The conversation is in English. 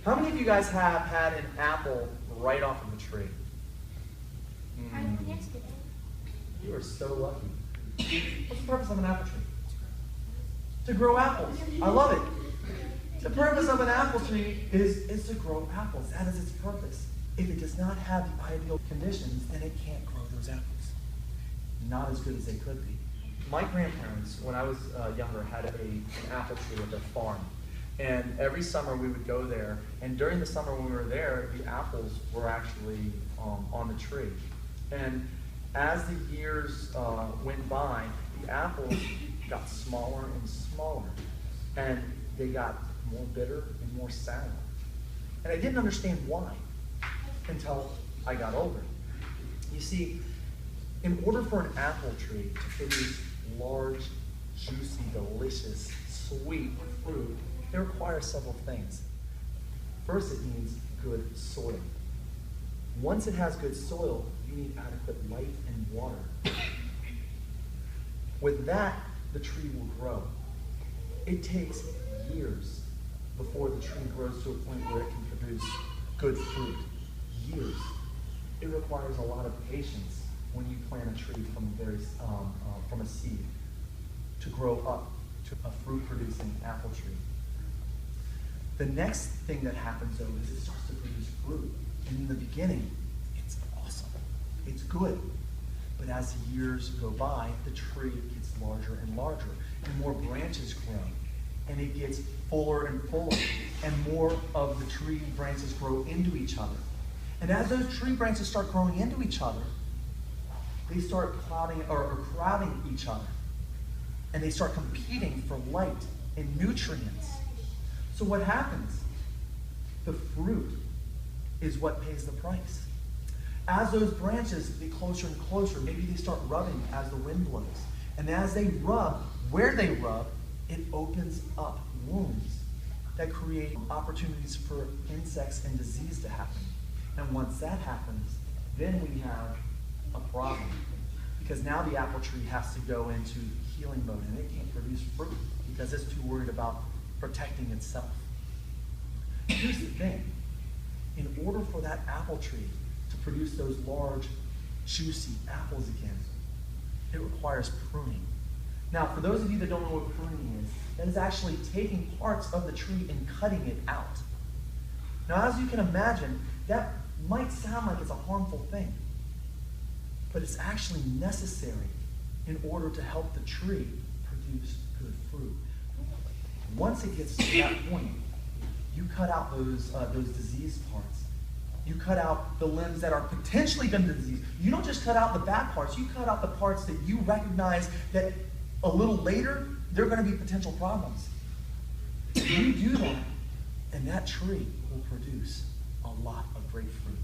How many of you guys have had an apple right off of the tree? Yesterday. You are so lucky. What's the purpose of an apple tree? To grow apples. I love it. The purpose of an apple tree is to grow apples. That is its purpose. If it does not have the ideal conditions, then it can't grow those apples. Not as good as they could be. My grandparents, when I was younger, had an apple tree at their farm. And every summer we would go there. And during the summer when we were there, the apples were actually on the tree. And as the years went by, the apples got smaller and smaller. And they got more bitter and more sour. And I didn't understand why until I got older. You see, in order for an apple tree to produce large, juicy, delicious, sweet fruit, it requires several things. First, it needs good soil. Once it has good soil, you need adequate light and water. With that, the tree will grow. It takes years before the tree grows to a point where it can produce good fruit. Years. It requires a lot of patience when you plant a tree from a seed to grow up to a fruit-producing apple tree. The next thing that happens, though, is it starts to produce fruit. And in the beginning, it's awesome. It's good. But as the years go by, the tree gets larger and larger, and more branches grow. And it gets fuller and fuller, and more of the tree branches grow into each other. And as those tree branches start growing into each other, they start crowding each other. And they start competing for light and nutrients. So what happens? The fruit is what pays the price. As those branches get closer and closer, maybe they start rubbing as the wind blows. And as they rub, where they rub, it opens up wounds that create opportunities for insects and disease to happen. And once that happens, then we have a problem. Because now the apple tree has to go into healing mode, and it can't produce fruit because it's too worried about protecting itself. Here's the thing. In order for that apple tree to produce those large, juicy apples again, it requires pruning. Now, for those of you that don't know what pruning is, that is actually taking parts of the tree and cutting it out. Now, as you can imagine, that might sound like it's a harmful thing, but it's actually necessary in order to help the tree produce good fruit. Once it gets to that point, you cut out those diseased parts. You cut out the limbs that are potentially going to be diseased. You don't just cut out the bad parts. You cut out the parts that you recognize that a little later, they're going to be potential problems. You do that, and that tree will produce a lot of great fruit.